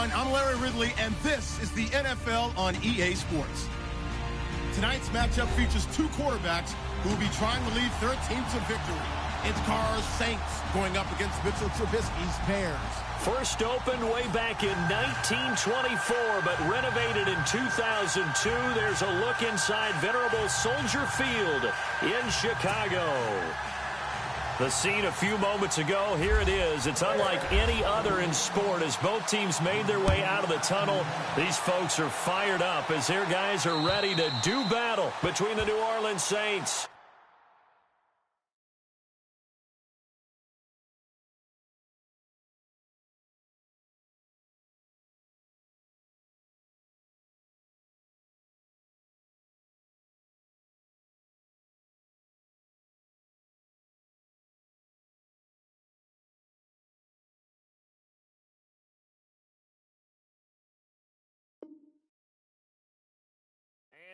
everyone. I'm Larry Ridley, and this is the NFL on EA Sports. Tonight's matchup features two quarterbacks who will be trying to lead their teams to victory. It's Carr's Saints going up against Mitchell Trubisky's Bears. First opened way back in 1924, but renovated in 2002. There's a look inside venerable Soldier Field in Chicago. The scene a few moments ago, here it is. It's unlike any other in sport as both teams made their way out of the tunnel. These folks are fired up as their guys are ready to do battle between the New Orleans Saints.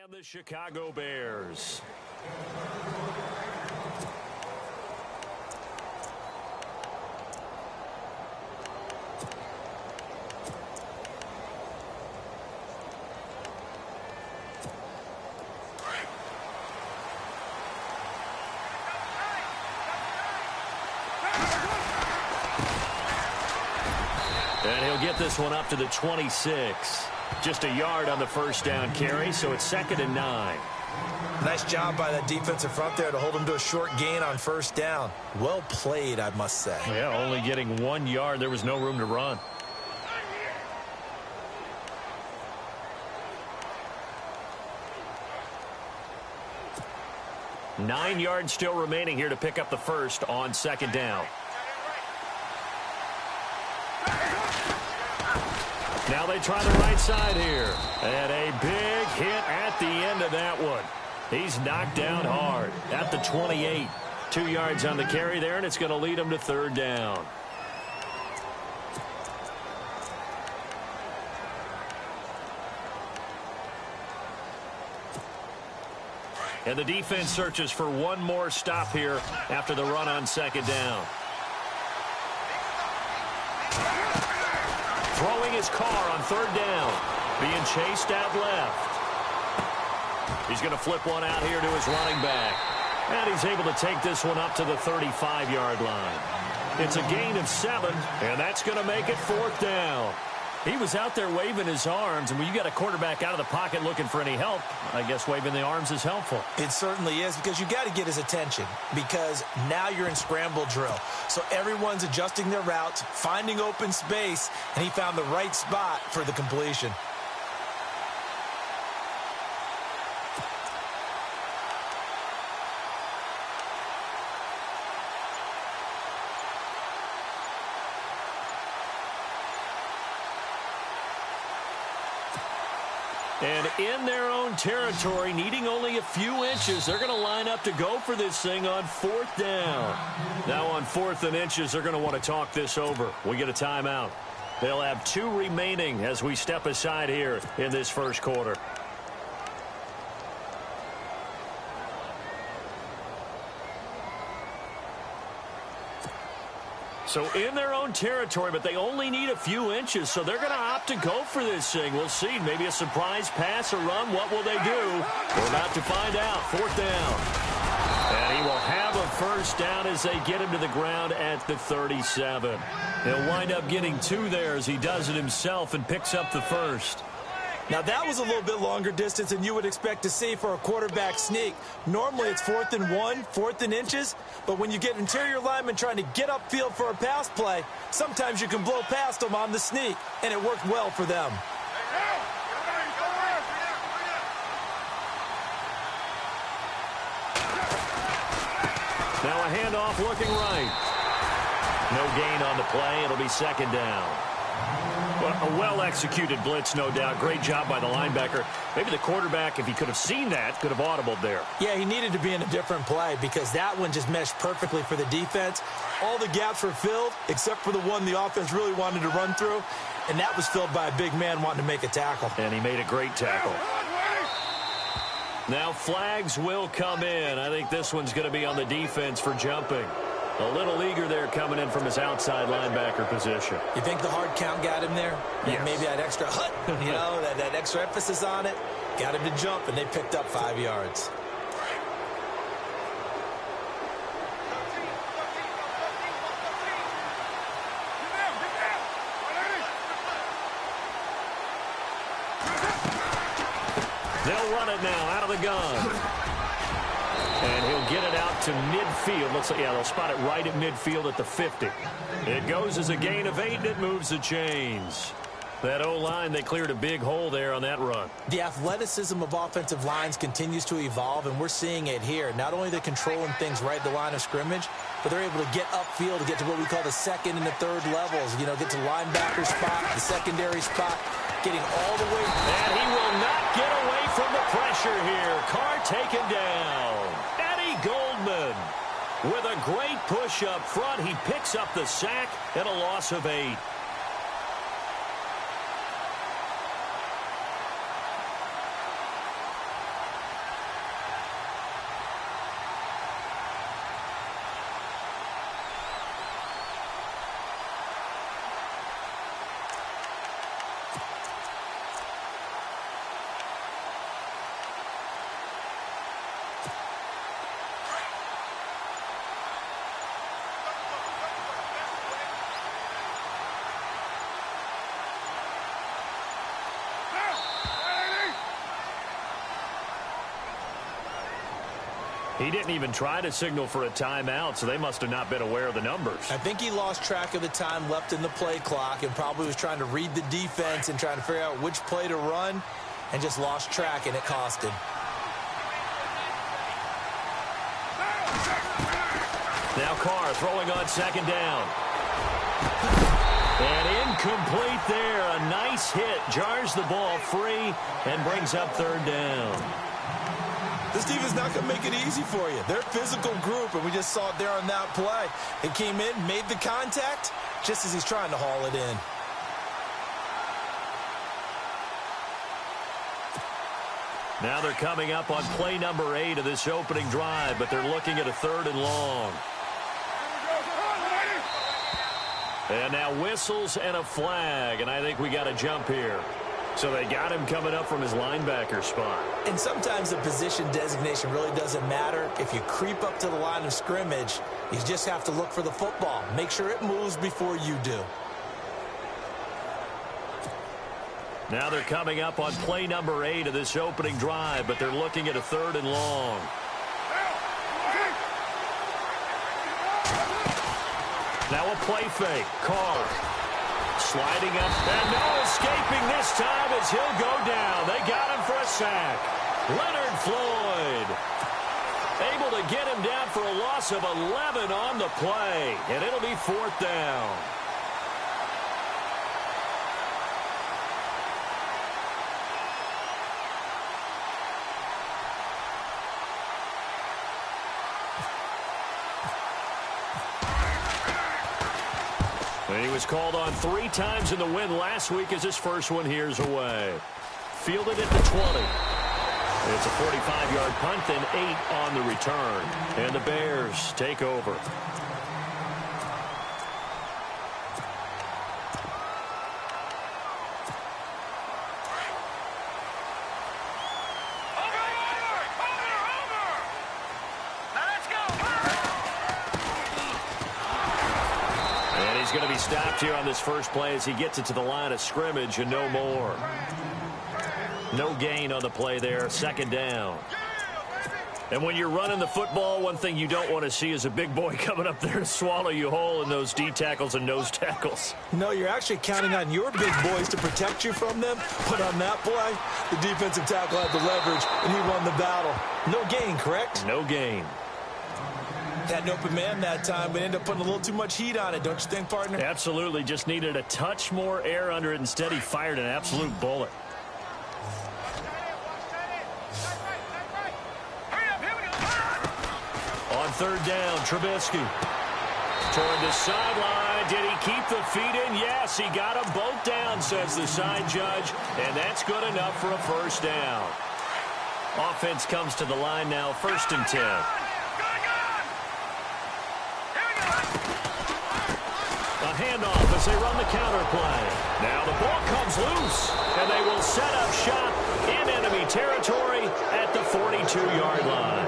And the Chicago Bears. And he'll get this one up to the 26. Just a yard on the first down carry, so it's 2nd and 9. Nice job by that defensive front there to hold him to a short gain on first down. Well played, I must say. Yeah, only getting 1 yard. There was no room to run. Nine yards still remaining here to pick up the first on 2nd down. Now they try the right side here. And a big hit at the end of that one. He's knocked down hard at the 28. 2 yards on the carry there, and it's going to lead him to 3rd down. And the defense searches for one more stop here after the run on 2nd down. Throwing his car on 3rd down. Being chased out left. He's going to flip one out here to his running back. And he's able to take this one up to the 35-yard line. It's a gain of 7, and that's going to make it 4th down. He was out there waving his arms, and when you got a quarterback out of the pocket looking for any help, I guess waving the arms is helpful. It certainly is, because you got to get his attention, because now you're in scramble drill. So everyone's adjusting their routes, finding open space, and he found the right spot for the completion. And in their own territory, needing only a few inches, they're going to line up to go for this thing on 4th down. Now on 4th and inches, they're going to want to talk this over. We get a timeout. They'll have 2 remaining as we step aside here in this first quarter. So in their own territory, but they only need a few inches, so they're going to opt to go for this thing. We'll see. Maybe a surprise pass or run. What will they do? We're about to find out. 4th down. And he will have a first down as they get him to the ground at the 37. He'll wind up getting 2 there as he does it himself and picks up the first. Now, that was a little bit longer distance than you would expect to see for a quarterback sneak. Normally, it's 4th and 1, 4th and inches. But when you get interior linemen trying to get upfield for a pass play, sometimes you can blow past them on the sneak, and it worked well for them. Now a handoff looking right. No gain on the play. It'll be 2nd down. A well-executed blitz, no doubt. Great job by the linebacker. Maybe the quarterback, if he could have seen that, could have audibled there. Yeah, he needed to be in a different play because that one just meshed perfectly for the defense. All the gaps were filled except for the one the offense really wanted to run through, and that was filled by a big man wanting to make a tackle. And he made a great tackle. Now flags will come in. I think this one's going to be on the defense for jumping. A little eager there coming in from his outside linebacker position. You think the hard count got him there? Yes. Maybe that extra that extra emphasis on it got him to jump, and they picked up 5 yards. They'll run it now out of the gun. And he'll get it out to midfield. Looks like, yeah, they'll spot it right at midfield at the 50. It goes as a gain of 8, and it moves the chains. That O-line, they cleared a big hole there on that run. The athleticism of offensive lines continues to evolve, and we're seeing it here. Not only are they controlling things right at the line of scrimmage, but they're able to get upfield to get to what we call the second and the third levels. You know, get to linebacker spot, the secondary spot, getting all the way. And he will not get away from the pressure here. Carr taken down. Eddie Goldman with a great push up front. He picks up the sack and a loss of 8. He didn't even try to signal for a timeout, so they must have not been aware of the numbers. I think he lost track of the time left in the play clock and probably was trying to read the defense and trying to figure out which play to run and just lost track, and it cost him. Now Carr throwing on second down. And incomplete there. A nice hit. Jars the ball free and brings up third down. This defense not going to make it easy for you. They're a physical group, and we just saw it there on that play. They came in, made the contact, just as he's trying to haul it in. Now they're coming up on play number 8 of this opening drive, but they're looking at a 3rd and long. And now whistles and a flag, and I think we got a jump here. So they got him coming up from his linebacker spot. And sometimes the position designation really doesn't matter. If you creep up to the line of scrimmage, you just have to look for the football. Make sure it moves before you do. Now they're coming up on play number 8 of this opening drive, but they're looking at a 3rd and long. Now a play fake. Carr sliding up, and no escaping this time as he'll go down. They got him for a sack. Leonard Floyd able to get him down for a loss of 11 on the play, and it'll be 4th down. He was called on 3 times in the win last week as his first one here's away. Fielded at the 20. It's a 45-yard punt, then 8 on the return. And the Bears take over. Going to be stopped here on this first play as he gets it to the line of scrimmage and no more. No gain on the play there. 2nd down. And when you're running the football, one thing you don't want to see is a big boy coming up there to swallow you whole in those D tackles and nose tackles. No, you're actually counting on your big boys to protect you from them. But on that play, the defensive tackle had the leverage, and he won the battle. No gain, correct? No gain. Had an open man that time, but ended up putting a little too much heat on it, don't you think, partner? Absolutely. Just needed a touch more air under it. Instead, he fired an absolute bullet. On 3rd down, Trubisky. Toward the sideline. Did he keep the feet in? Yes, he got them both down, says the side judge. And that's good enough for a 1st down. Offense comes to the line now, 1st and 10. handoff as they run the counter play. Now the ball comes loose, and they will set up shop in enemy territory at the 42-yard line.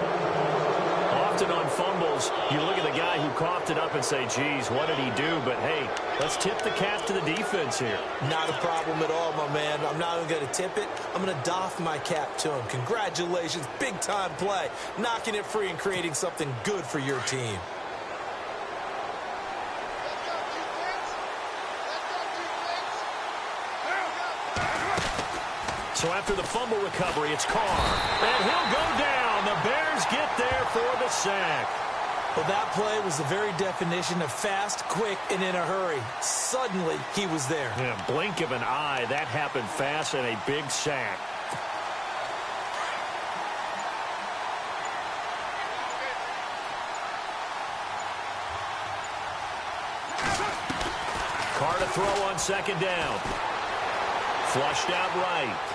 Often on fumbles, you look at the guy who coughed it up and say, geez, what did he do? But, hey, let's tip the cap to the defense here. Not a problem at all, my man. I'm not even going to tip it. I'm going to doff my cap to him. Congratulations, big-time play. Knocking it free and creating something good for your team. So after the fumble recovery, it's Carr. And he'll go down. The Bears get there for the sack. Well, that play was the very definition of fast, quick, and in a hurry. Suddenly, he was there. Yeah, blink of an eye. That happened fast and a big sack. Carr to throw on second down. Flushed out right.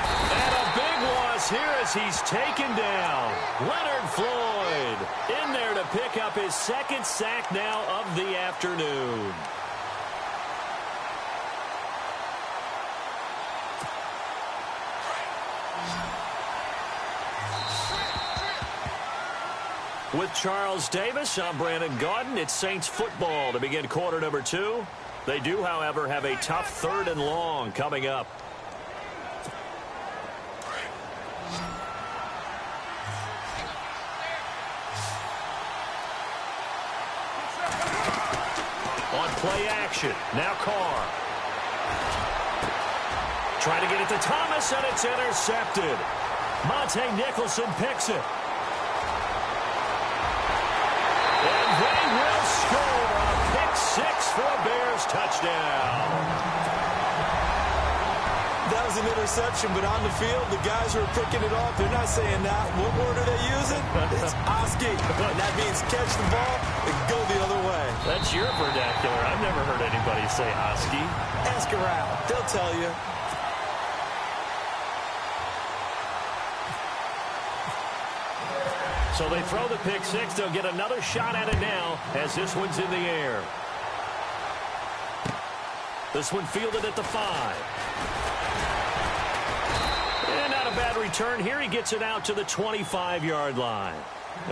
And a big loss here as he's taken down. Leonard Floyd in there to pick up his second sack now of the afternoon. With Charles Davis, I'm Brandon Gaudin. It's Saints football to begin quarter number 2. They do, however, have a tough 3rd and long coming up. On play action, now Carr. Trying to get it to Thomas, and it's intercepted. Monte Nicholson picks it. And they will score a pick-6 for a Bears touchdown. That was an interception, but on the field, the guys who are picking it off, they're not saying that. What word are they using? It's Oski. And that means catch the ball and go the other way. That's your vernacular. I've never heard anybody say Oski. Ask around. They'll tell you. So they throw the pick-6. They'll get another shot at it now as this one's in the air. This one fielded at the 5. And not a bad return here. He gets it out to the 25-yard line.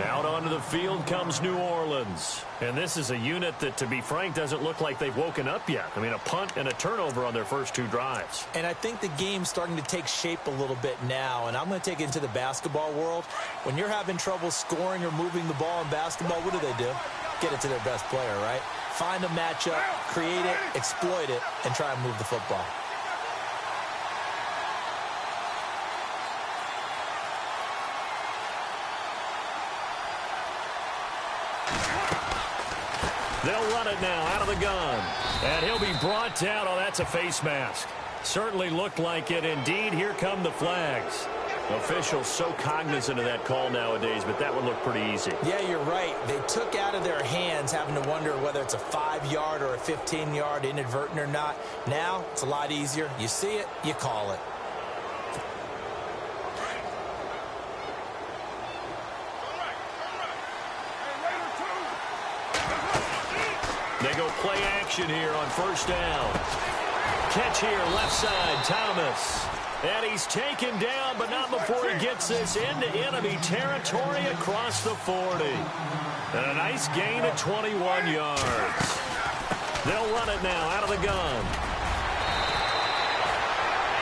Out onto the field comes New Orleans. And this is a unit that, to be frank, doesn't look like they've woken up yet. I mean, a punt and a turnover on their first 2 drives. And I think the game's starting to take shape a little bit now. And I'm going to take it into the basketball world. When you're having trouble scoring or moving the ball in basketball, what do? Get it to their best player, right? Find a matchup, create it, exploit it, and try and move the football. They'll run it now out of the gun. And he'll be brought down. Oh, that's a face mask. Certainly looked like it. Indeed, here come the flags. Officials so cognizant of that call nowadays, but that one looked pretty easy. Yeah, you're right. They took out of their hands having to wonder whether it's a 5-yard or a 15-yard inadvertent or not. Now, it's a lot easier. You see it, you call it. They go play action here on first down. Catch here, left side, Thomas. And he's taken down, but not before he gets this into enemy territory across the 40. And a nice gain of 21 yards. They'll run it now out of the gun.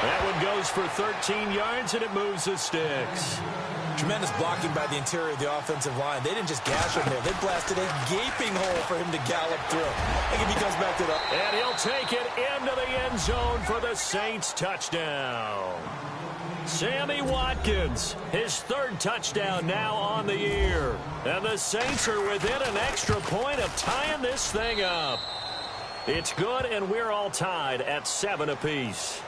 That one goes for 13 yards, and it moves the sticks. Tremendous blocking by the interior of the offensive line. They didn't just gash him there. They blasted a gaping hole for him to gallop through. I think if he comes back to the... And he'll take it into the end zone for the Saints touchdown. Sammy Watkins, his 3rd touchdown now on the year. And the Saints are within an extra point of tying this thing up. It's good, and we're all tied at 7 apiece.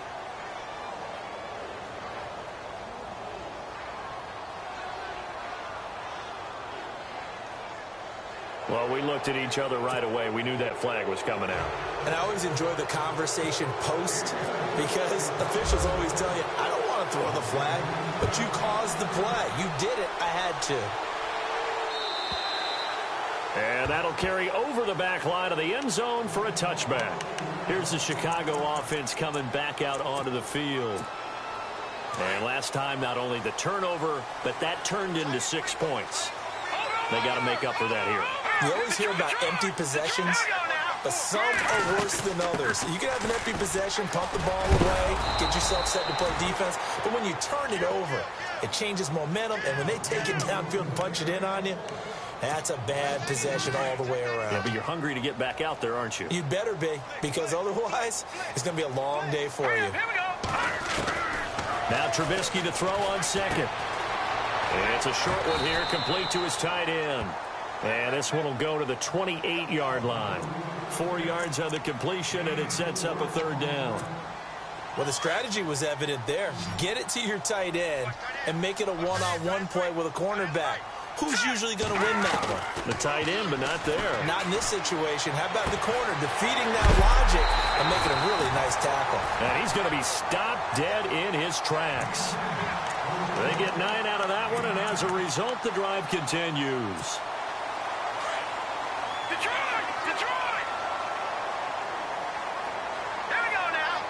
Well, we looked at each other right away. We knew that flag was coming out. And I always enjoy the conversation post because officials always tell you, I don't want to throw the flag, but you caused the play. You did it. I had to. And that'll carry over the back line of the end zone for a touchback. Here's the Chicago offense coming back out onto the field. And last time, not only the turnover, but that turned into 6 points. They got to make up for that here. You always hear about empty possessions, but some are worse than others. You can have an empty possession, pump the ball away, get yourself set to play defense, but when you turn it over, it changes momentum, and when they take it downfield and punch it in on you, that's a bad possession all the way around. Yeah, but you're hungry to get back out there, aren't you? You'd better be, because otherwise, it's going to be a long day for you. Now Trubisky to throw on second. It's a short one here, complete to his tight end. And this one will go to the 28-yard line. 4 yards on the completion, and it sets up a third down. Well, the strategy was evident there. Get it to your tight end and make it a one-on-one play with a cornerback. Who's usually going to win that one? The tight end, but not there. Not in this situation. How about the corner defeating that logic and making a really nice tackle? And he's going to be stopped dead in his tracks. They get 9 out of that one, and as a result, the drive continues. Detroit! Detroit! Here we go now.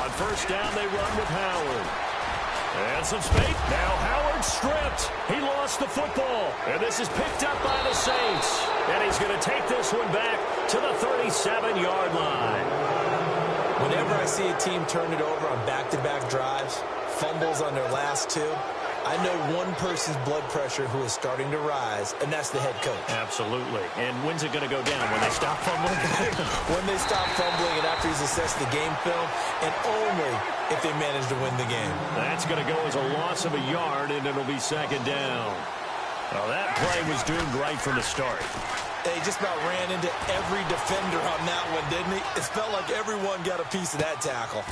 On first down, they run with Howard. And some space. Now Howard stripped. He lost the football. And this is picked up by the Saints. And he's going to take this one back to the 37-yard line. Whenever I see a team turn it over on back-to-back drives, fumbles on their last two, I know one person's blood pressure who is starting to rise, and that's the head coach. Absolutely. And when's it going to go down? When they stop fumbling? When they stop fumbling and after he's assessed the game film, and only if they manage to win the game. That's going to go as a loss of a yard, and it'll be second down. Well, that play was doomed right from the start. They just about ran into every defender on that one, didn't he? It felt like everyone got a piece of that tackle.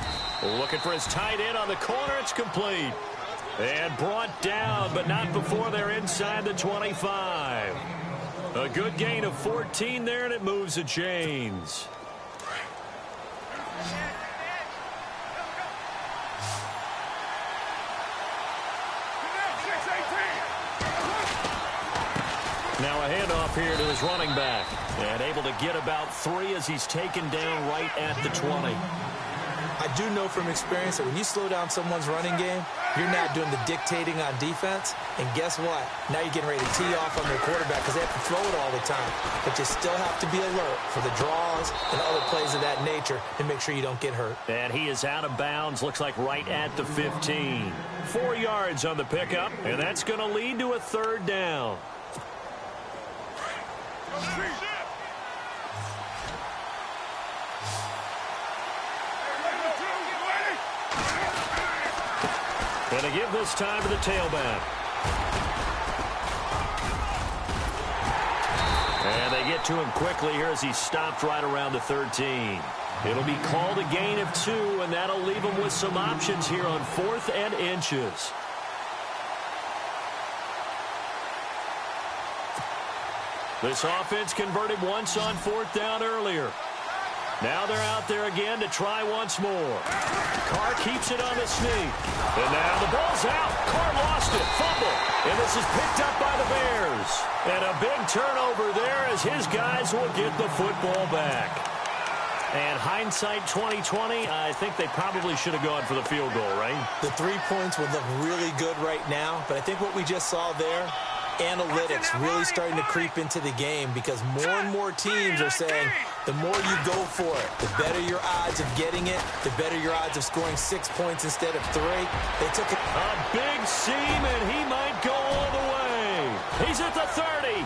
Looking for his tight end on the corner. It's complete. And brought down, but not before they're inside the 25. A good gain of 14 there, and it moves the chains. Now a handoff here to his running back. And able to get about 3 as he's taken down right at the 20. I do know from experience that when you slow down someone's running game, you're now doing the dictating on defense. And guess what? Now you're getting ready to tee off on their quarterback because they have to throw it all the time. But you still have to be alert for the draws and other plays of that nature and make sure you don't get hurt. And he is out of bounds, looks like right at the 15. 4 yards on the pickup, and that's going to lead to a third down. And they give this time to the tailback. And they get to him quickly here as he stopped right around the 13. It'll be called a gain of 2, and that'll leave him with some options here on 4th and inches. This offense converted once on 4th down earlier. Now they're out there again to try once more. Carr keeps it on the sneak. And now the ball's out. Carr lost it. Fumble. And this is picked up by the Bears. And a big turnover there as his guys will get the football back. And hindsight 2020, I think they probably should have gone for the field goal, right? The 3 points would look really good right now, but I think what we just saw there, analytics really starting to creep into the game because more and more teams are saying the more you go for it, the better your odds of getting it, the better your odds of scoring 6 points instead of 3. They took it. A big seam, and he might go all the way. He's at the 30.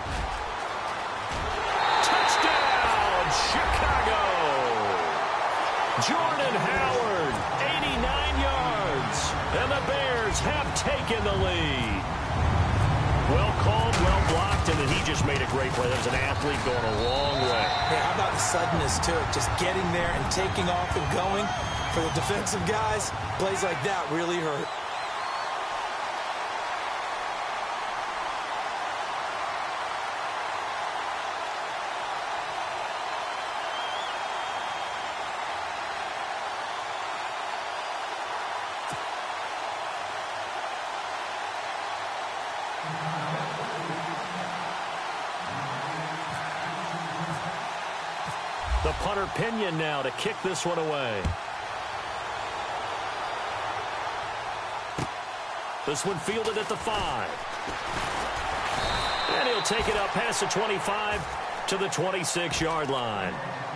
Touchdown, Chicago. Jordan Howard, 89 yards, and the Bears have taken the lead. Well called, well blocked, and then he just made a great play. That was an athlete going a long way. Yeah, how about the suddenness to it? Just getting there and taking off and going. For the defensive guys, plays like that really hurt. The punter Pinion now to kick this one away. This one fielded at the 5. And he'll take it up past the 25 to the 26-yard line.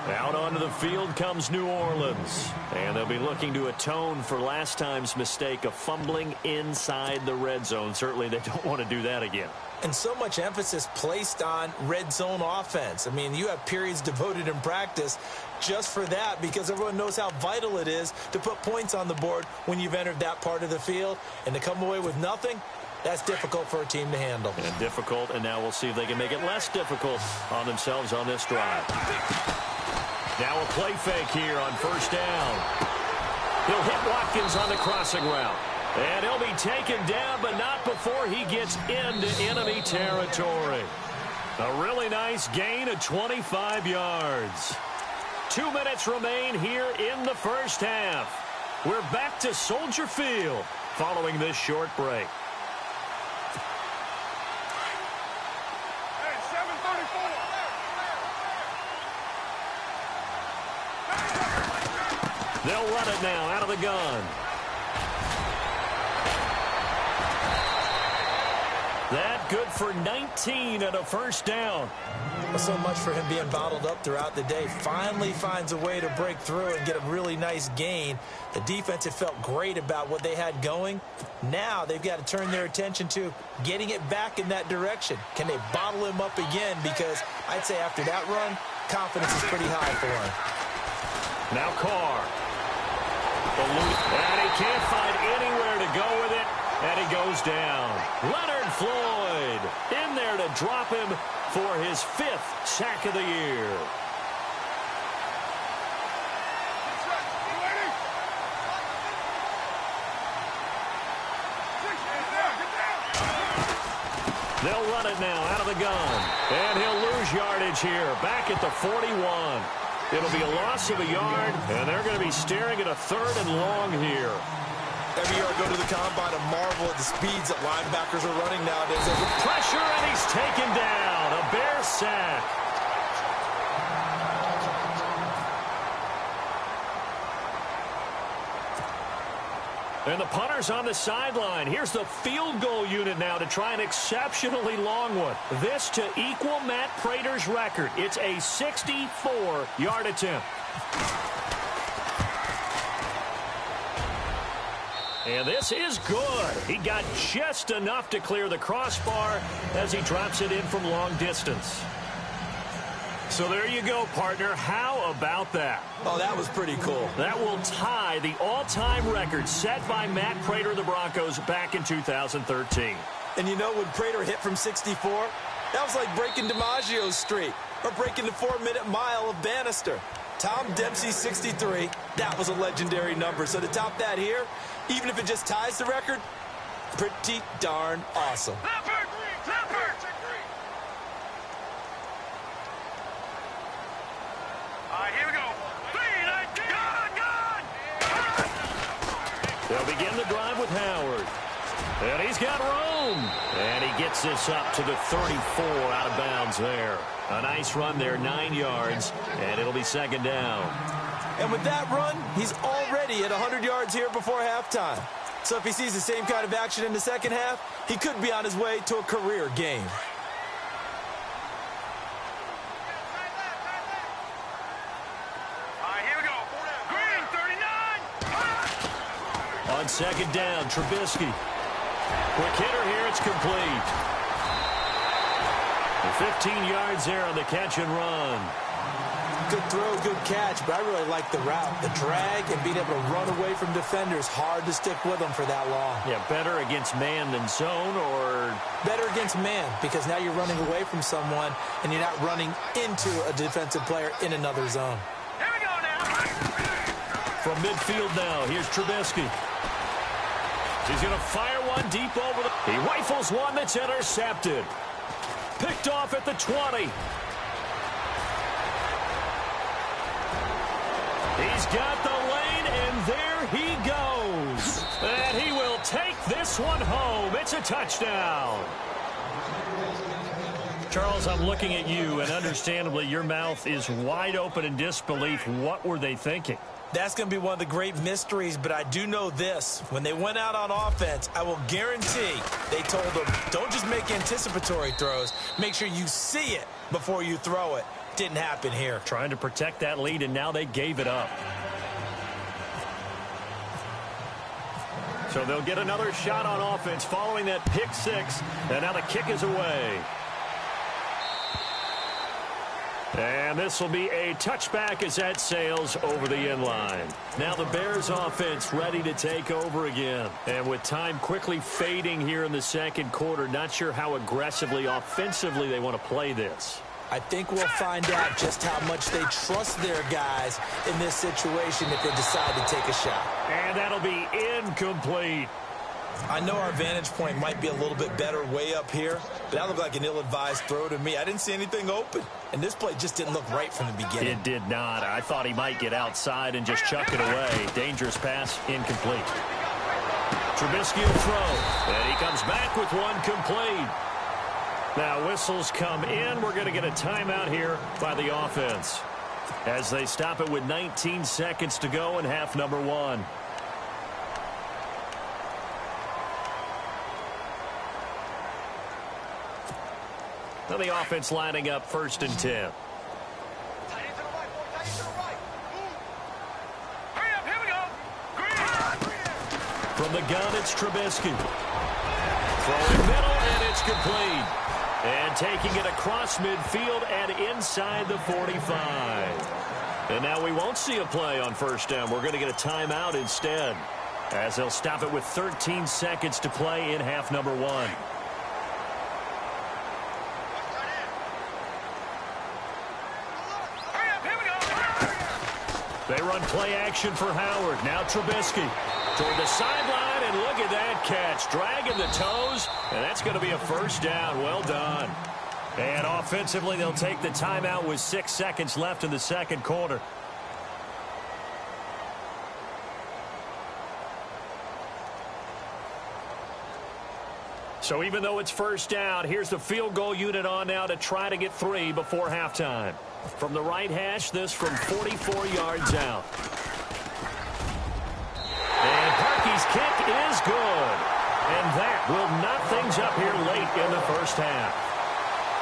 Out onto the field comes New Orleans. And they'll be looking to atone for last time's mistake of fumbling inside the red zone. Certainly they don't want to do that again. And so much emphasis placed on red zone offense. I mean, you have periods devoted in practice just for that because everyone knows how vital it is to put points on the board when you've entered that part of the field. And to come away with nothing, that's difficult for a team to handle. And difficult, and now we'll see if they can make it less difficult on themselves on this drive. Now a play fake here on first down. He'll hit Watkins on the crossing route. And he'll be taken down, but not before he gets into enemy territory. A really nice gain of 25 yards. 2 minutes remain here in the first half. We're back to Soldier Field following this short break. Hey, 734. They'll run it now out of the gun. That good for 19 and a first down. Well, so much for him being bottled up throughout the day. Finally finds a way to break through and get a really nice gain. The defense had felt great about what they had going. Now they've got to turn their attention to getting it back in that direction. Can they bottle him up again? Because I'd say after that run, confidence is pretty high for him. Now Carr. And he can't find anywhere to go with it. And he goes down. Leonard Floyd in there to drop him for his 5th sack of the year. They'll run it now out of the gun. And he'll lose yardage here. Back at the 41. It'll be a loss of a yard. And they're going to be staring at a 3rd and long here. Every year I go to the combine and marvel at the speeds that linebackers are running nowadays. Pressure, and he's taken down. A Bear sack. And the punter's on the sideline. Here's the field goal unit now to try an exceptionally long one. This to equal Matt Prater's record. It's a 64-yard attempt. And this is good. He got just enough to clear the crossbar as he drops it in from long distance. So there you go, partner. How about that? Oh, that was pretty cool. That will tie the all-time record set by Matt Prater of the Broncos back in 2013. And you know, when Prater hit from 64, that was like breaking DiMaggio's streak or breaking the 4-minute mile of Bannister. Tom Dempsey's 63, that was a legendary number. So to top that here, even if it just ties the record, pretty darn awesome. All right, here we go. They'll begin the drive with Howard. And he's got room. And he gets this up to the 34 out of bounds there. A nice run there, 9 yards, and it'll be 2nd down. And with that run, he's already at 100 yards here before halftime. So if he sees the same kind of action in the second half, he could be on his way to a career game. All right, here we go. Green, 39. On 2nd down, Trubisky. Quick hitter here, it's complete. 15 yards there on the catch and run. Good throw, good catch, but I really like the route. The drag and being able to run away from defenders, hard to stick with them for that long. Yeah, better against man than zone, or? Better against man, because now you're running away from someone and you're not running into a defensive player in another zone. Here we go now. From midfield now, here's Trubisky. He's going to fire one deep over the... He rifles one that's intercepted. Picked off at the 20. He's got the lane, and there he goes. And he will take this one home. It's a touchdown. Charles, I'm looking at you, and understandably, your mouth is wide open in disbelief. What were they thinking? That's going to be one of the great mysteries, but I do know this. When they went out on offense, I will guarantee they told them, don't just make anticipatory throws. Make sure you see it before you throw it. Didn't happen here. Trying to protect that lead, and now they gave it up. So they'll get another shot on offense following that pick six, and now the kick is away. And this will be a touchback as that sails over the end line. Now the Bears offense ready to take over again. And with time quickly fading here in the second quarter, not sure how aggressively, offensively they want to play this. I think we'll find out just how much they trust their guys in this situation if they decide to take a shot. And that'll be incomplete. I know our vantage point might be a little bit better way up here, but that looked like an ill-advised throw to me. I didn't see anything open, and this play just didn't look right from the beginning. It did not. I thought he might get outside and just chuck it away. Dangerous pass, incomplete. Trubisky will throw, and he comes back with one complete. Now whistles come in. We're going to get a timeout here by the offense as they stop it with 19 seconds to go in half number one. Now the offense lining up 1st and 10. From the gun, it's Trubisky. Throwing middle, and it's complete. And taking it across midfield and inside the 45. And now we won't see a play on 1st down. We're going to get a timeout instead, as they'll stop it with 13 seconds to play in half number one. They run play action for Howard. Now Trubisky toward the sideline, and look at that catch. Dragging the toes, and that's going to be a 1st down. Well done. And offensively, they'll take the timeout with 6 seconds left in the second quarter. So even though it's 1st down, here's the field goal unit on now to try to get 3 before halftime. From the right hash, this from 44 yards out. And Parkey's kick is good. And that will knock things up here late in the 1st half.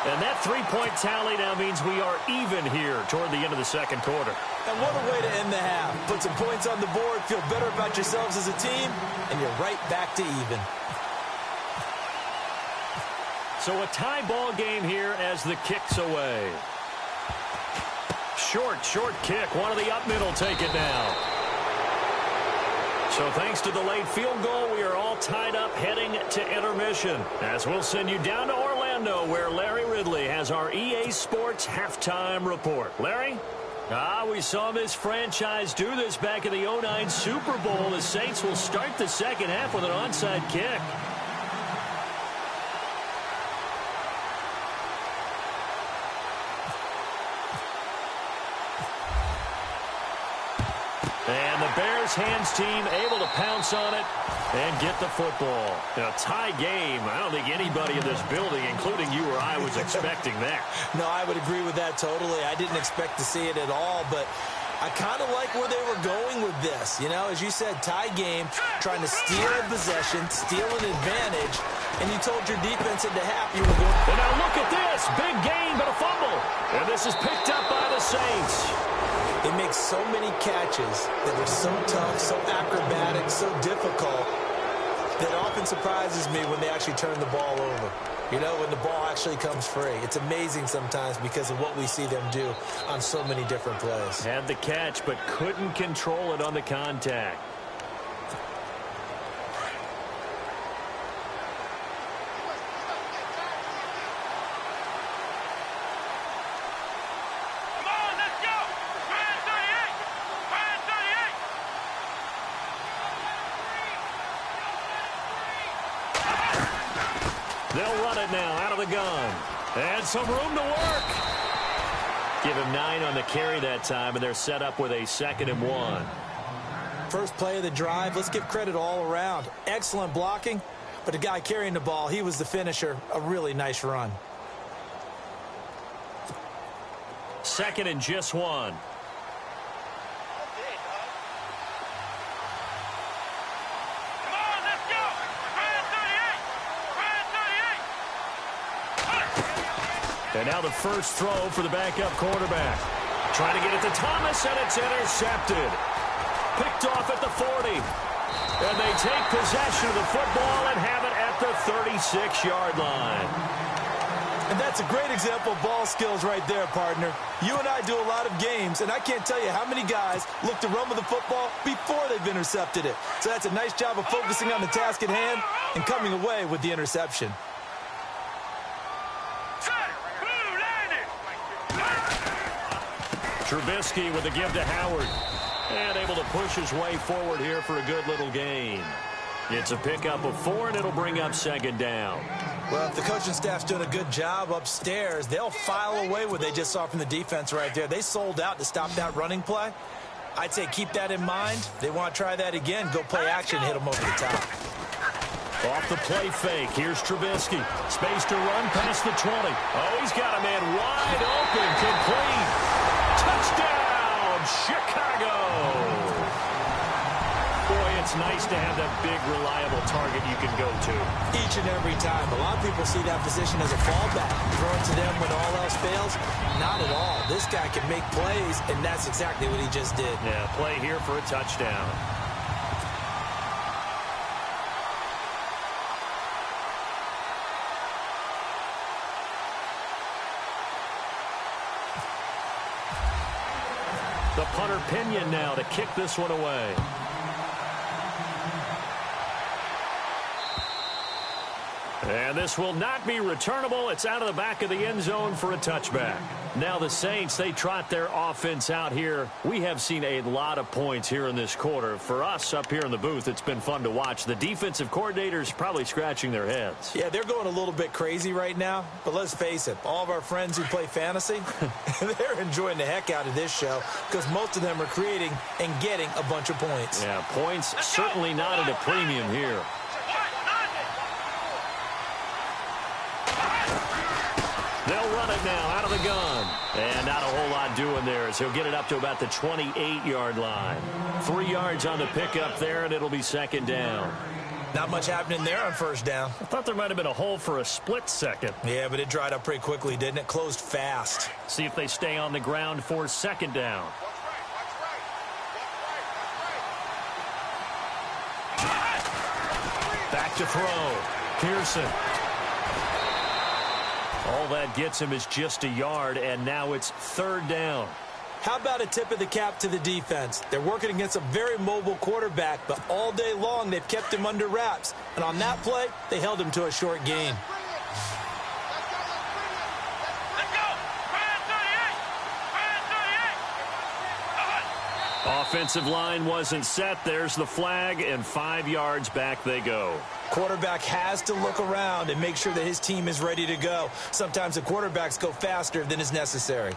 And that 3-point tally now means we are even here toward the end of the second quarter. And what a way to end the half. Put some points on the board, feel better about yourselves as a team, and you're right back to even. So a tie ball game here as the kick's away. Short kick. One of the up middle take it now. So thanks to the late field goal, we are all tied up heading to intermission. As we'll send you down to Orlando, where Larry Ridley has our EA Sports halftime report. Larry? We saw this franchise do this back in the 2009 Super Bowl. The Saints will start the second half with an onside kick. And the Bears hands team able to pounce on it and get the football. In a tie game, I don't think anybody in this building, including you or I, was expecting that. No, I would agree with that totally. I didn't expect to see it at all, but I kind of like where they were going with this. You know, as you said, tie game, trying to steal a possession, steal an advantage, and you told your defense at the half you were going. And now look at this. Big gain, but a fumble. And this is picked up by the Saints. They make so many catches that are so tough, so acrobatic, so difficult, that often surprises me when they actually turn the ball over. You know, when the ball actually comes free. It's amazing sometimes because of what we see them do on so many different plays. Had the catch, but couldn't control it on the contact. They'll run it now out of the gun. And some room to work. Give him 9 on the carry that time, and they're set up with a 2nd and 1. First play of the drive, let's give credit all around. Excellent blocking, but the guy carrying the ball, he was the finisher. A really nice run. second and just one. Come on, let's go. Brand 38. And now the first throw for the backup quarterback. Trying to get it to Thomas, and it's intercepted. Picked off at the 40. And they take possession of the football and have it at the 36-yard line. And that's a great example of ball skills right there, partner. You and I do a lot of games, and I can't tell you how many guys look to run with the football before they've intercepted it. So that's a nice job of focusing on the task at hand and coming away with the interception. Trubisky with the give to Howard. And able to push his way forward here for a good little gain. It's a pickup of 4, and it'll bring up second down. Well, if the coaching staff's doing a good job upstairs, they'll file away what they just saw from the defense right there. They sold out to stop that running play. I'd say keep that in mind. They want to try that again. Go play action, hit them over the top. Off the play fake. Here's Trubisky. Space to run past the 20. Oh, he's got a man wide open. Complete. Touchdown, Chicago. Boy, it's nice to have that big, reliable target you can go to. Each and every time. A lot of people see that position as a fallback. Throwing to them when all else fails. Not at all. This guy can make plays, and that's exactly what he just did. Yeah, play here for a touchdown. The punter Pinion now to kick this one away. And this will not be returnable. It's out of the back of the end zone for a touchback. Now the Saints, they trot their offense out here. We have seen a lot of points here in this quarter. For us up here in the booth, it's been fun to watch. The defensive coordinators probably scratching their heads. Yeah, they're going a little bit crazy right now. But let's face it, all of our friends who play fantasy, they're enjoying the heck out of this show because most of them are creating and getting a bunch of points. Yeah, points certainly not at a premium here. They'll run it now out of the gun. And not a whole lot doing there as he'll get it up to about the 28-yard line. 3 yards on the pickup there, and it'll be second down. Not much happening there on first down. I thought there might have been a hole for a split second. Yeah, but it dried up pretty quickly, didn't it? Closed fast. See if they stay on the ground for second down. Back to throw. Pearson. All that gets him is just a yard, and now it's third down. How about a tip of the cap to the defense? They're working against a very mobile quarterback, but all day long they've kept him under wraps. And on that play, they held him to a short gain. Let's go. Brand 38. Offensive line wasn't set. There's the flag, and 5 yards back they go. Quarterback has to look around and make sure that his team is ready to go. Sometimes the quarterbacks go faster than is necessary.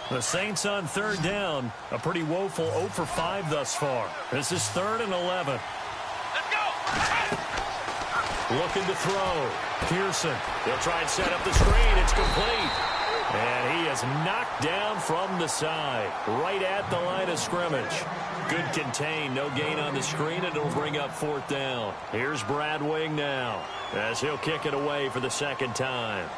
The Saints on third down. A pretty woeful 0 for 5 thus far. This is 3rd and 11. Let's go. Looking to throw. Pearson. He'll try and set up the screen. It's complete. And he is knocked down from the side, right at the line of scrimmage. Good contain, no gain on the screen, and it'll bring up 4th down. Here's Brad Wing now, as he'll kick it away for the second time.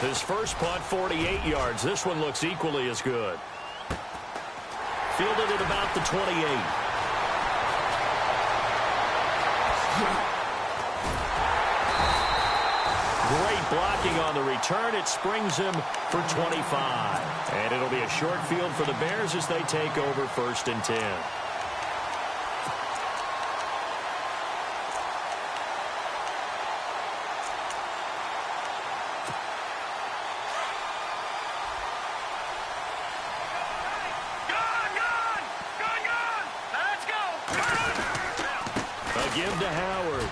His first punt, 48 yards. This one looks equally as good. Fielded at about the 28. Great blocking on the return. It springs him for 25. And it'll be a short field for the Bears as they take over 1st and 10. Let's go. A give to Howard.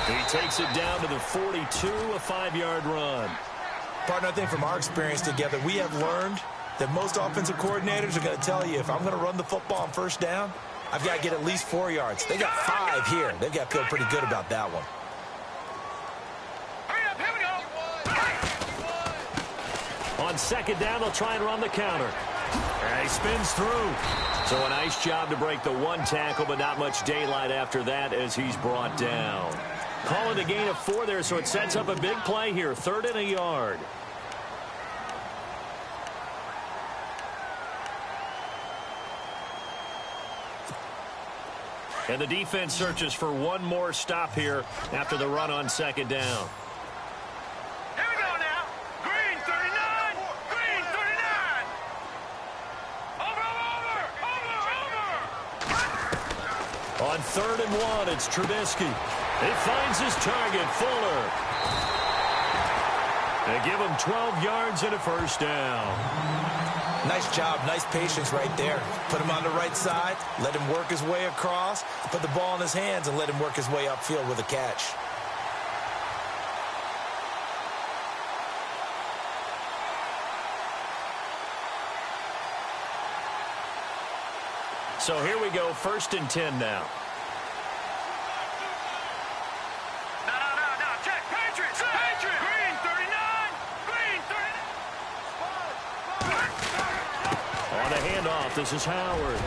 He takes it down to the 42, a 5-yard run. Partner, I think from our experience together, we have learned that most offensive coordinators are going to tell you, if I'm going to run the football on first down, I've got to get at least 4 yards. They got 5 here. They've got to feel pretty good about that one. Hurry up, here we go. On second down, they'll try and run the counter. And he spins through. So a nice job to break the 1 tackle, but not much daylight after that as he's brought down. Calling a gain of 4 there, so it sets up a big play here. 3rd and a yard. And the defense searches for one more stop here after the run on second down. Here we go now. Green 39. Green 39. Over. On 3rd and 1, it's Trubisky. He finds his target, Fuller. They give him 12 yards and a first down. Nice job, nice patience right there. Put him on the right side, let him work his way across, put the ball in his hands, and let him work his way upfield with a catch. So here we go, 1st and 10 now. No. Check. Patriots. Patriots. Green 39. Green 39. On a handoff, this is Howard.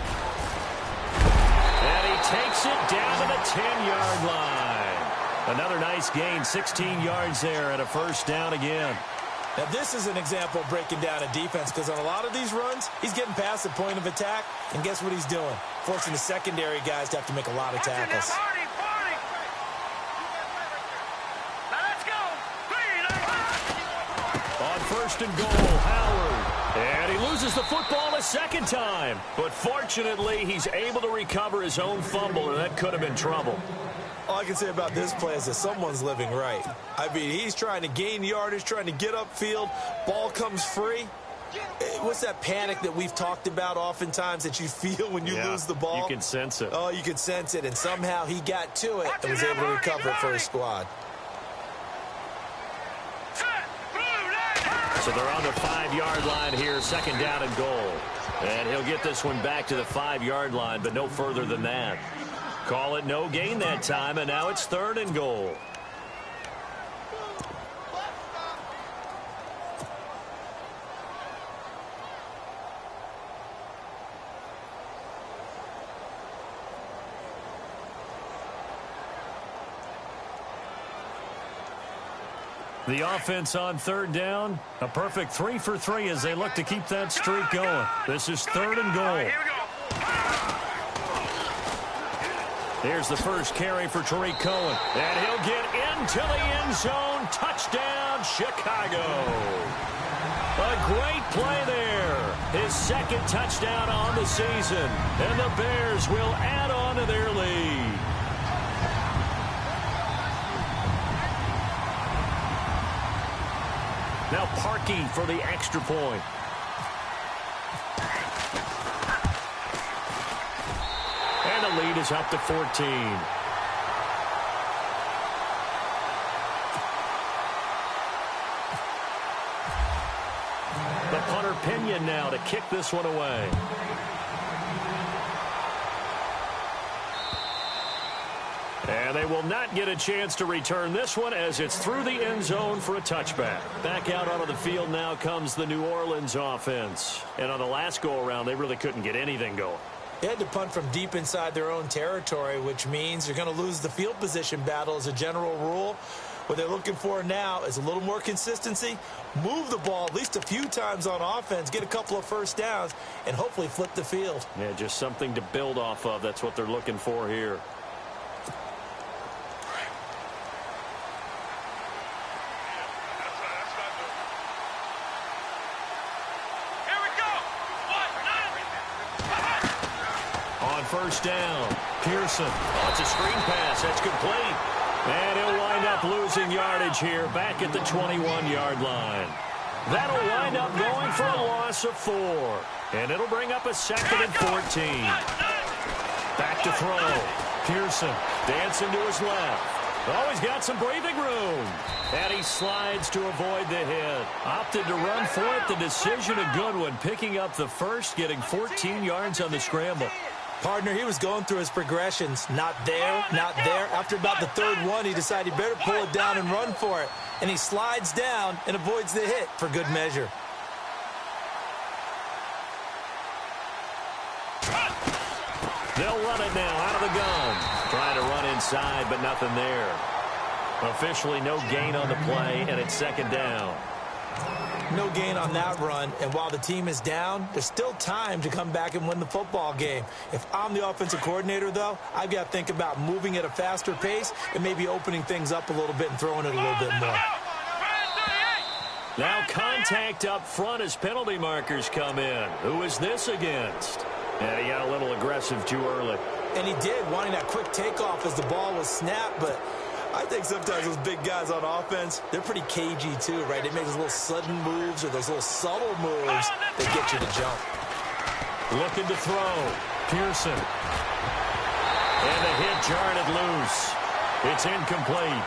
And he takes it down to the 10-yard line. Another nice gain, 16 yards there and a first down again. Now, this is an example of breaking down a defense, because on a lot of these runs, he's getting past the point of attack, and guess what he's doing? Forcing the secondary guys to have to make a lot of tackles. Party. Now let's go. Green. On 1st and goal, Howard. And he loses the football a second time. But fortunately, he's able to recover his own fumble, or that could have been trouble. All I can say about this play is that someone's living right. I mean, he's trying to gain yardage, trying to get upfield. Ball comes free. What's that panic that we've talked about oftentimes that you feel when you lose the ball? You can sense it. Oh, you can sense it. And somehow he got to it and was able to recover it for his squad. So they're on the 5-yard line here, 2nd down and goal. And he'll get this one back to the 5-yard line, but no further than that. Call it no gain that time, and now it's 3rd and goal. The offense on 3rd down, a perfect 3 for 3 as they look to keep that streak going. This is 3rd and goal. Here we go. Here's the first carry for Tariq Cohen. And he'll get into the end zone. Touchdown, Chicago. A great play there. His 2nd touchdown on the season. And the Bears will add on to their lead. Now Parkey for the extra point. And the lead is up to 14. The punter Pinion now to kick this one away. And they will not get a chance to return this one as it's through the end zone for a touchback. Back out onto the field now comes the New Orleans offense. And on the last go-around, they really couldn't get anything going. They had to punt from deep inside their own territory, which means you're going to lose the field position battle as a general rule. What they're looking for now is a little more consistency, move the ball at least a few times on offense, get a couple of first downs, and hopefully flip the field. Yeah, just something to build off of. That's what they're looking for here. First down. Pearson. Oh, it's a screen pass. That's complete. And he'll wind up losing yardage here back at the 21-yard line. That'll wind up going for a loss of 4. And it'll bring up a 2nd and 14. Back to throw. Pearson dancing to his left. Oh, he's got some breathing room. And he slides to avoid the hit. Opted to run for it. The decision a good one. Picking up the first, getting 14 yards on the scramble. Partner, he was going through his progressions. Not there, not there. After about the third one, he decided he better pull it down and run for it. And he slides down and avoids the hit for good measure. They'll run it now out of the gun. Trying to run inside, but nothing there. Officially no gain on the play, and it's second down. No gain on that run, and while the team is down, there's still time to come back and win the football game. If I'm the offensive coordinator, though, I've got to think about moving at a faster pace and maybe opening things up a little bit and throwing it a little bit more. Now contact up front as penalty markers come in. Who is this against? And he got a little aggressive too early. And he did, wanting that quick takeoff as the ball was snapped, but I think sometimes those big guys on offense, they're pretty cagey too, right? They make those little sudden moves or those little subtle moves that get you to jump. Looking to throw. Pearson. And the hit jarred it loose. It's incomplete.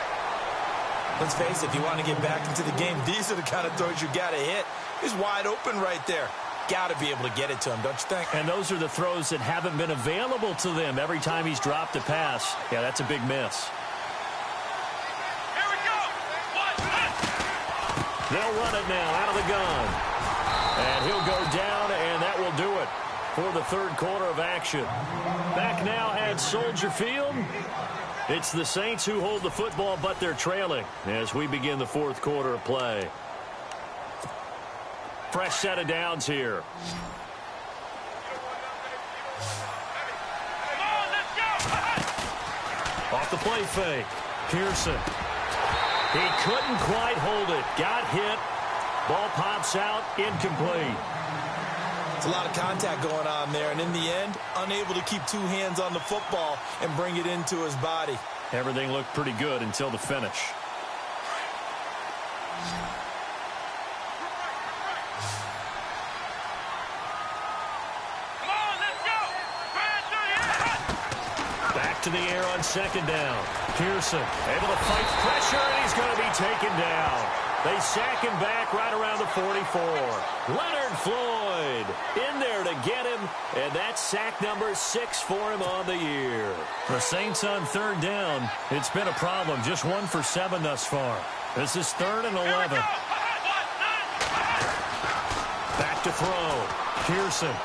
Let's face it, if you want to get back into the game, these are the kind of throws you got to hit. He's wide open right there. Got to be able to get it to him, don't you think? And those are the throws that haven't been available to them every time he's dropped a pass. Yeah, that's a big miss. They'll run it now out of the gun. And he'll go down, and that will do it for the third quarter of action. Back now at Soldier Field. It's the Saints who hold the football, but they're trailing as we begin the fourth quarter of play. Fresh set of downs here. Off the play fake. Pearson. He couldn't quite hold it. Got hit. Ball pops out. Incomplete. It's a lot of contact going on there, and in the end, unable to keep two hands on the football and bring it into his body. Everything looked pretty good until the finish. To the air on second down. Pearson able to fight pressure, and he's going to be taken down. They sack him back right around the 44. Leonard Floyd in there to get him, and that's sack number 6 for him on the year. The Saints on third down. It's been a problem. Just 1 for 7 thus far. This is 3rd and 11. Back to throw. Pearson.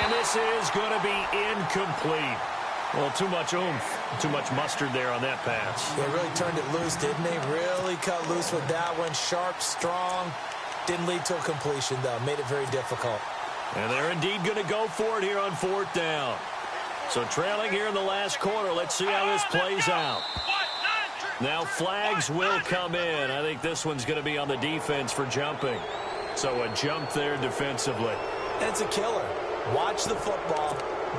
And this is going to be incomplete. Well, too much oomph, too much mustard there on that pass. They really turned it loose, didn't they? Really cut loose with that one. Sharp, strong. Didn't lead to a completion, though. Made it very difficult. And they're indeed going to go for it here on 4th down. So trailing here in the last quarter. Let's see how this plays out. Now flags will come in. I think this one's going to be on the defense for jumping. So a jump there defensively. And it's a killer. Watch the football.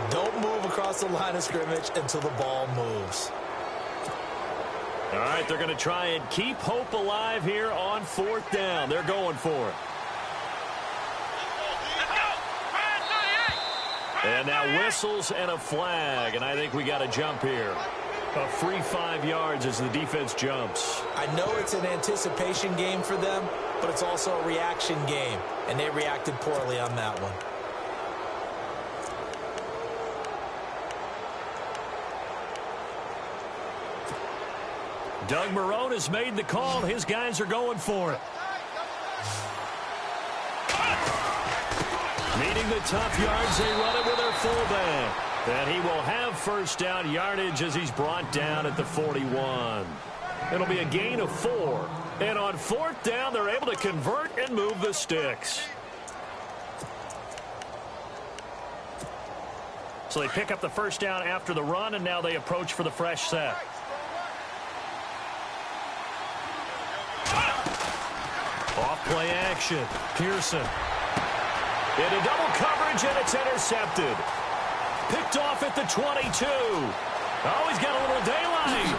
Don't move across the line of scrimmage until the ball moves. All right, they're going to try and keep hope alive here on 4th down. They're going for it. And now whistles and a flag, and I think we got a jump here. A free 5 yards as the defense jumps. I know it's an anticipation game for them, but it's also a reaction game, and they reacted poorly on that one. Doug Marrone has made the call. His guys are going for it. Needing the tough yards, they run it with their fullback. And he will have first down yardage as he's brought down at the 41. It'll be a gain of 4. And on 4th down, they're able to convert and move the sticks. So they pick up the first down after the run, and now they approach for the fresh set. Off-play action. Pearson. Into double coverage, and it's intercepted. Picked off at the 22. Oh, he's got a little daylight.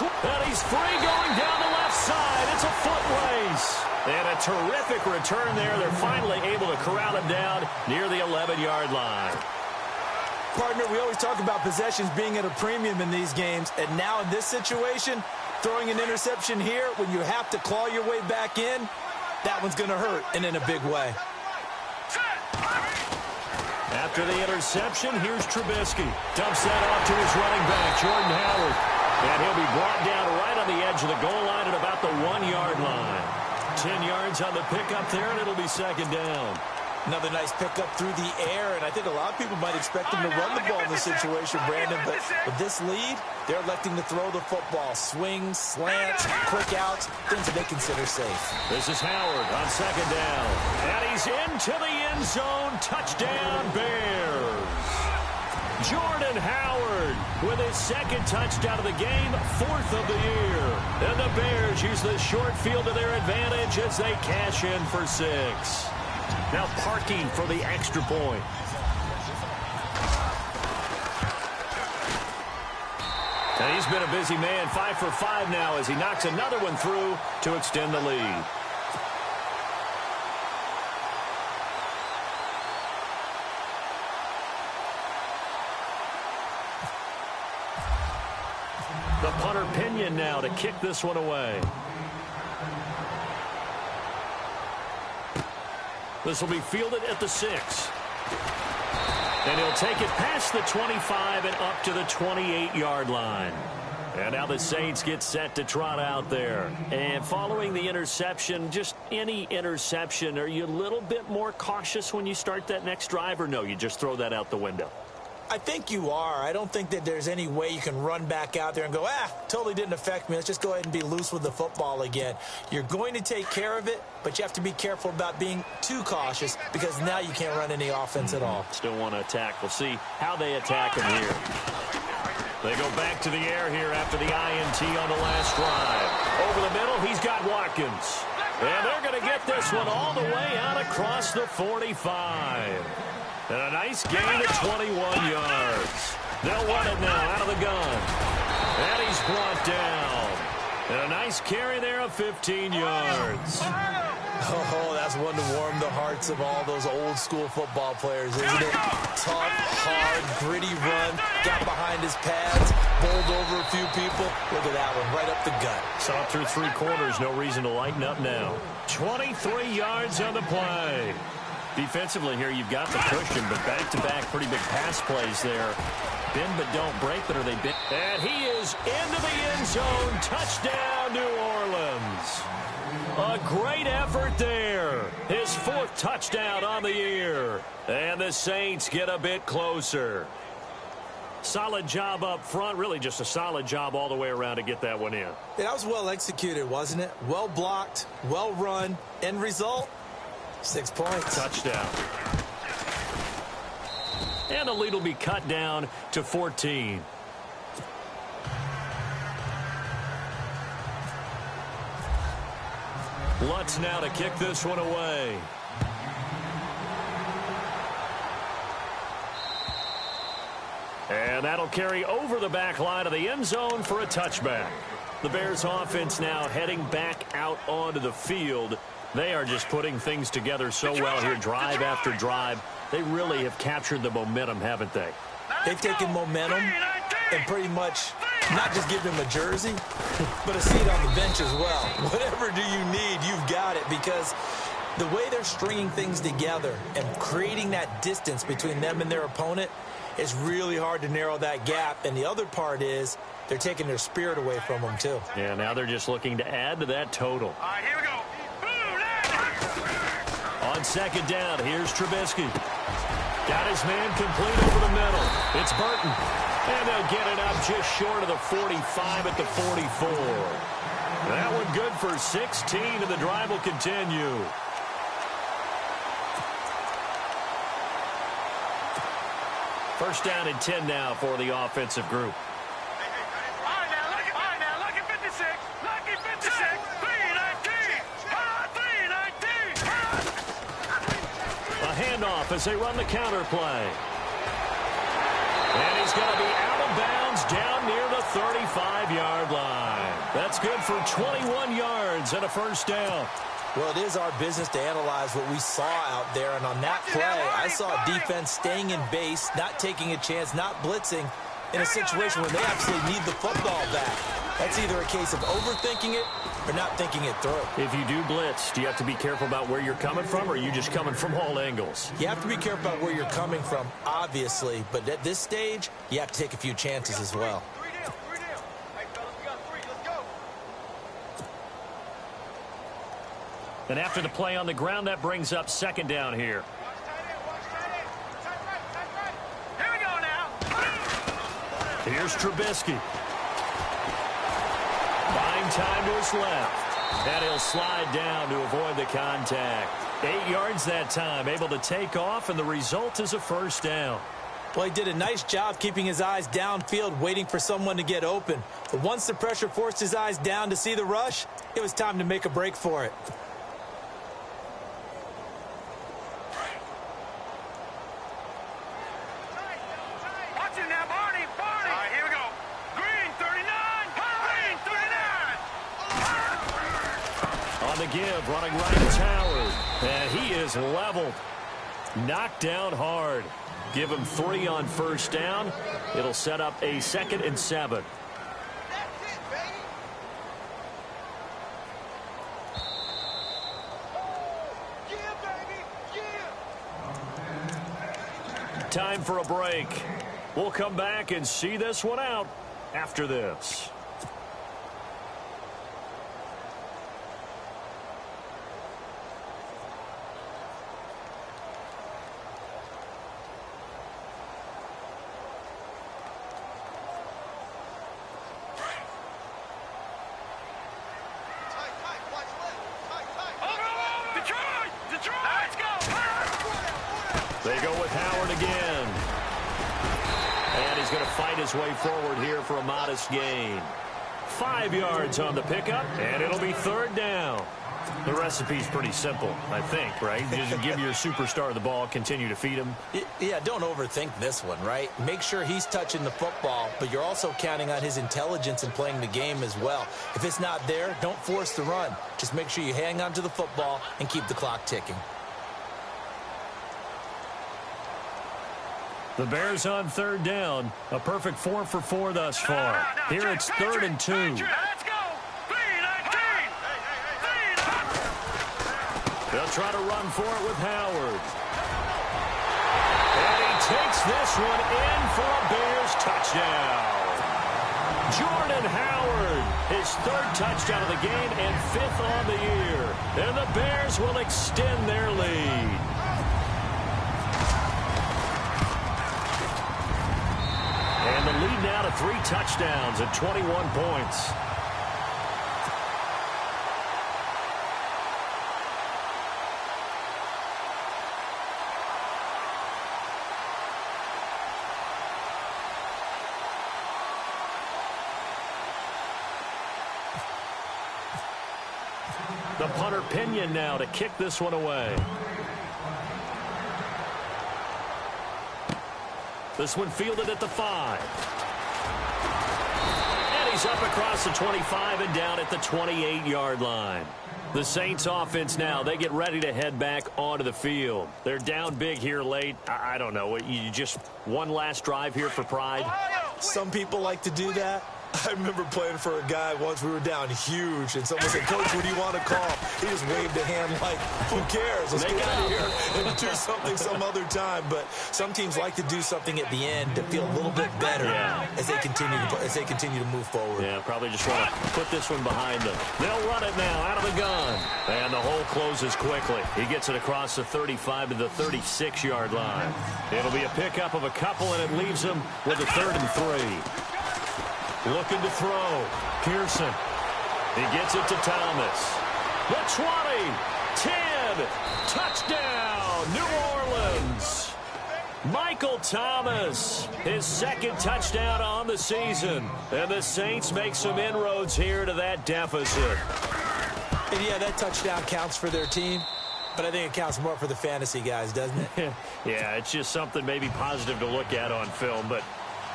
And he's free going down the left side. It's a foot race. And a terrific return there. They're finally able to corral him down near the 11-yard line. Partner, we always talk about possessions being at a premium in these games, and now in this situation, throwing an interception here when you have to claw your way back in, that one's going to hurt, and in a big way. After the interception, here's Trubisky. Dumps that off to his running back, Jordan Howard. And he'll be brought down right on the edge of the goal line at about the 1-yard line. 10 yards on the pickup there, and it'll be second down. Another nice pickup through the air, and I think a lot of people might expect him to run the ball in this situation, Brandon, but with this lead, they're electing to throw the football. Swings, slants, quick outs, things that they consider safe. This is Howard on second down, and he's into the end zone. Touchdown, Bears. Jordan Howard with his second touchdown of the game, 4th of the year. And the Bears use the short field to their advantage as they cash in for 6. Now parking for the extra point. And he's been a busy man, 5 for 5 now as he knocks another one through to extend the lead. The punter Pinion now to kick this one away. This will be fielded at the 6. And he'll take it past the 25 and up to the 28-yard line. And now the Saints get set to trot out there. And following the interception, just any interception, are you a little bit more cautious when you start that next drive, or no, you just throw that out the window? I think you are. I don't think that there's any way you can run back out there and go, totally didn't affect me. Let's just go ahead and be loose with the football again. You're going to take care of it, but you have to be careful about being too cautious because now you can't run any offense at all. Still want to attack. We'll see how they attack him here. They go back to the air here after the INT on the last drive. Over the middle, he's got Watkins. And they're going to get this one all the way out across the 45. And a nice gain of 21 yards. They'll run it now out of the gun. And he's brought down. And a nice carry there of 15 yards. Oh, that's one to warm the hearts of all those old school football players, isn't it? Tough, hard, gritty run. Got behind his pads, bowled over a few people. Look at that one, right up the gut. Saw through 3 quarters, no reason to lighten up now. 23 yards on the play. Defensively here, you've got the cushion, but back-to-back pretty big pass plays there. Bend but don't break, but are they bend? And he is into the end zone. Touchdown, New Orleans. A great effort there. His 4th touchdown on the year. And the Saints get a bit closer. Solid job up front. Really just a solid job all the way around to get that one in. That was well executed, wasn't it? Well blocked, well run. End result? 6 points. Touchdown. And the lead will be cut down to 14. Lutz now to kick this one away. And that'll carry over the back line of the end zone for a touchback. The Bears offense now heading back out onto the field. They are just putting things together so well here, drive after drive. They really have captured the momentum, haven't they? They've taken momentum and pretty much not just give him a jersey, but a seat on the bench as well. Whatever do you need, you've got it, because the way they're stringing things together and creating that distance between them and their opponent is really hard to narrow that gap. And the other part is they're taking their spirit away from them, too. Yeah, now they're just looking to add to that total. All right, here we go. On second down, here's Trubisky. Got his man complete over the middle. It's Burton. And they'll get it up just short of the 45 at the 44. That one good for 16, and the drive will continue. First down and 10 now for the offensive group. All right, now, look at 56. Lucky 56. 319. 319. A handoff as they run the counter play. And he's going to be out of bounds down near the 35-yard line. That's good for 21 yards and a first down. Well, it is our business to analyze what we saw out there, and on that play, I saw defense staying in base, not taking a chance, not blitzing in a situation where they absolutely need the football back. That's either a case of overthinking it or not thinking it through. If you do blitz, do you have to be careful about where you're coming from, or are you just coming from all angles? You have to be careful about where you're coming from, obviously, but at this stage, you have to take a few chances as well. And after the play on the ground, that brings up second down here. Here we go now. Here's Trubisky. Buying time to his left. And he'll slide down to avoid the contact. 8 yards that time, able to take off, and the result is a first down. Well, he did a nice job keeping his eyes downfield, waiting for someone to get open. But once the pressure forced his eyes down to see the rush, it was time to make a break for it. Give, running right is Howard, and he is leveled. Knocked down hard. Give him 3 on first down. It'll set up a 2nd and 7. That's it, baby. Yeah, baby. Yeah. Time for a break. We'll come back and see this one out after this. They go with Howard again. And he's going to fight his way forward here for a modest gain. 5 yards on the pickup, and it'll be 3rd down. The recipe's pretty simple, I think, right? You just give your superstar the ball, continue to feed him. Yeah, don't overthink this one, right? Make sure he's touching the football, but you're also counting on his intelligence in playing the game as well. If it's not there, don't force the run. Just make sure you hang on to the football and keep the clock ticking. The Bears on 3rd down. A perfect 4 for 4 thus far. Here it's 3rd and 2. Let's go. 3-19. They'll try to run for it with Howard. And he takes this one in for a Bears touchdown. Jordan Howard, his 3rd touchdown of the game and 5th on the year. And the Bears will extend their lead. And the lead now to 3 touchdowns at 21 points. The punter Pinion now to kick this one away. This one fielded at the 5. And he's up across the 25 and down at the 28-yard line. The Saints offense now, they get ready to head back onto the field. They're down big here late. I don't know. You just one last drive here for pride? Some people like to do that. I remember playing for a guy once. We were down huge, and someone said, "Coach, what do you want to call?" He just waved a hand like, "Who cares? Let's get out of here and do something some other time." But some teams like to do something at the end to feel a little bit better as they continue to move forward. Yeah, probably just want to put this one behind them. They'll run it now out of the gun, and the hole closes quickly. He gets it across the 35 to the 36-yard line. It'll be a pickup of a couple, and it leaves them with a 3rd and 3. Looking to throw. Pearson. He gets it to Thomas. The 20. 10. Touchdown. New Orleans. Michael Thomas. His 2nd touchdown on the season. And the Saints make some inroads here to that deficit. And yeah, that touchdown counts for their team. But I think it counts more for the fantasy guys, doesn't it? Yeah, it's just something maybe positive to look at on film. But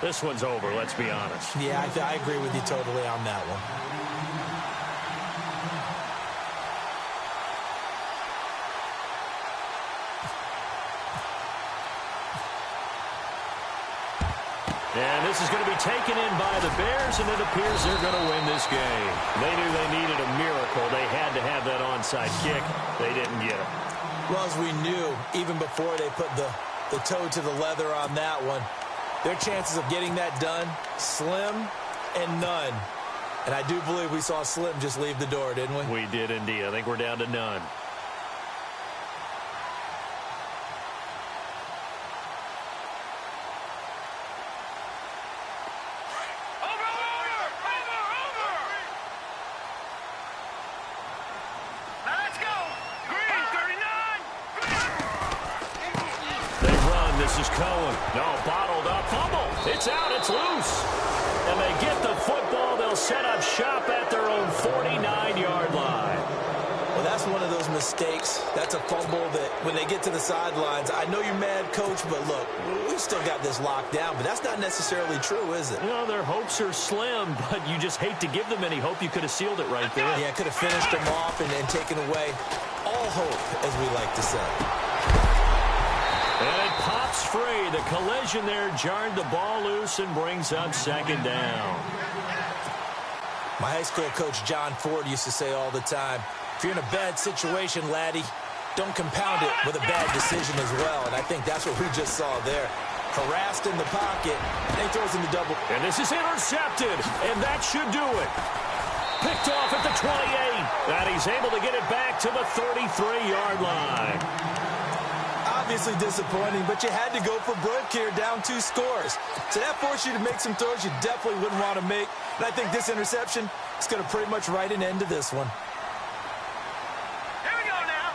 this one's over, let's be honest. Yeah, I agree with you totally on that one. And this is going to be taken in by the Bears, and it appears they're going to win this game. They knew they needed a miracle. They had to have that onside kick. They didn't get it. Well, as we knew, even before they put the toe to the leather on that one, their chances of getting that done, slim and none. And I do believe we saw Slim just leave the door, didn't we? We did indeed. I think we're down to none. No, bottled up. Fumble. It's out. It's loose. And they get the football. They'll set up shop at their own 49-yard line. Well, that's one of those mistakes. That's a fumble that when they get to the sidelines, I know you're mad, Coach, but look, we've still got this locked down. But that's not necessarily true, is it? You know, their hopes are slim, but you just hate to give them any hope. You could have sealed it right there. Yeah, could have finished them off and taken away all hope, as we like to say. And it pops free. The collision there jarred the ball loose and brings up second down. My high school coach, John Ford, used to say all the time, if you're in a bad situation, laddie, don't compound it with a bad decision as well. And I think that's what we just saw there. Harassed in the pocket, and he throws in the double. And this is intercepted, and that should do it. Picked off at the 28, and he's able to get it back to the 33-yard line. Obviously disappointing, but you had to go for broke here, down 2 scores. So that forced you to make some throws you definitely wouldn't want to make. And I think this interception is going to pretty much write an end to this one. Here we go now.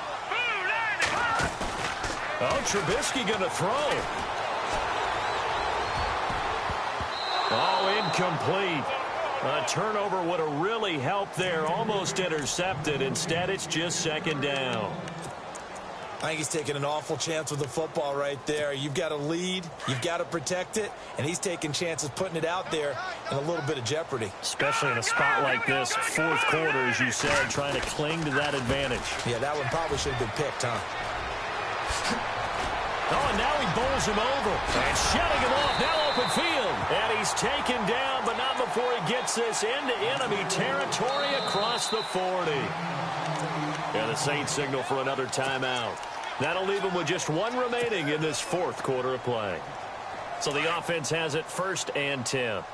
Oh, Trubisky going to throw. Oh, incomplete. A turnover would have really helped there. Almost intercepted. Instead, it's just second down. I think he's taking an awful chance with the football right there. You've got a lead, you've got to protect it, and he's taking chances putting it out there in a little bit of jeopardy. Especially in a spot like this, fourth quarter, as you said, trying to cling to that advantage. Yeah, that one probably should have been picked, huh? Oh, and now he bowls him over. And shutting him off, now open field. And he's taken down, but not before he gets this into enemy territory across the 40. Yeah, the Saints signal for another timeout. That'll leave them with just one remaining in this fourth quarter of play. So the offense has it 1st and 10. No.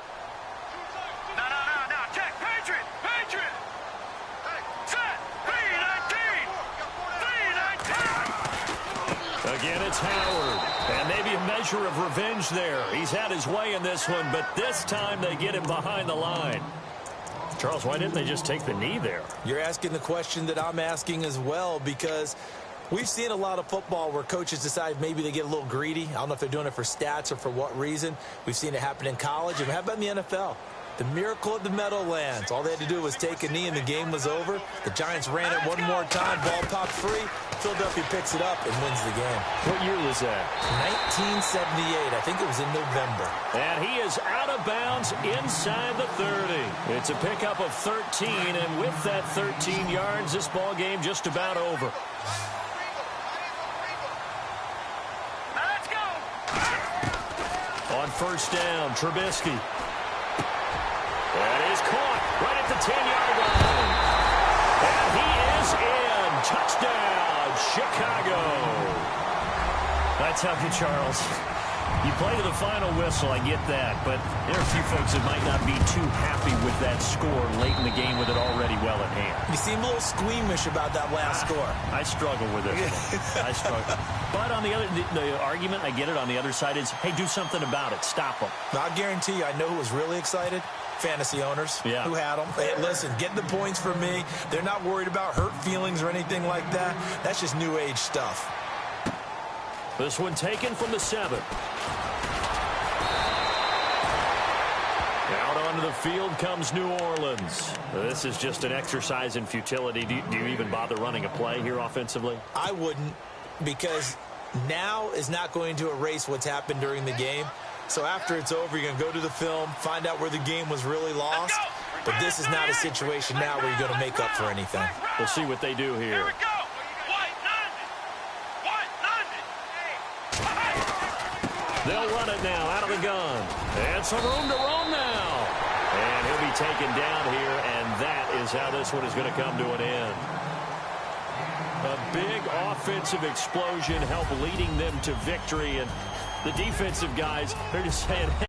Check. Patriot. Set. 3-19. Again, it's Howard. And maybe a measure of revenge there. He's had his way in this one, but this time they get him behind the line. Charles, why didn't they just take the knee there? You're asking the question that I'm asking as well, because we've seen a lot of football where coaches decide maybe they get a little greedy. I don't know if they're doing it for stats or for what reason. We've seen it happen in college, and how about in the NFL? The miracle of the Meadowlands. All they had to do was take a knee, and the game was over. The Giants ran it one more time. Ball popped free. Philadelphia picks it up and wins the game. What year was that? 1978. I think it was in November. And he is out of bounds inside the 30. It's a pickup of 13, and with that 13 yards, this ball game just about over. Let's go. On 1st down, Trubisky. That is caught right at the 10-yard line. And he is in. Touchdown, Chicago. That's how good, Charles. You play to the final whistle, I get that, but there are a few folks that might not be too happy with that score late in the game with it already well at hand. You seem a little squeamish about that last score. I struggle with this one. I struggle. But on the argument, I get it, on the other side is, hey, do something about it. Stop them. I'll guarantee you, I know who was really excited. Fantasy owners who had them. Hey, listen, get the points for me. They're not worried about hurt feelings or anything like that. That's just new age stuff. This one taken from the 7. Out onto the field comes New Orleans. This is just an exercise in futility. Do you even bother running a play here offensively? I wouldn't, because now is not going to erase what's happened during the game. So after it's over, you're going to go to the film, find out where the game was really lost. But this is not a situation now where you're going to make up for anything. We'll see what they do here. Here we go. They'll run it now out of the gun. And some room to roam now. And he'll be taken down here, and that is how this one is going to come to an end. A big offensive explosion helped leading them to victory, and the defensive guys, they're just saying, hey,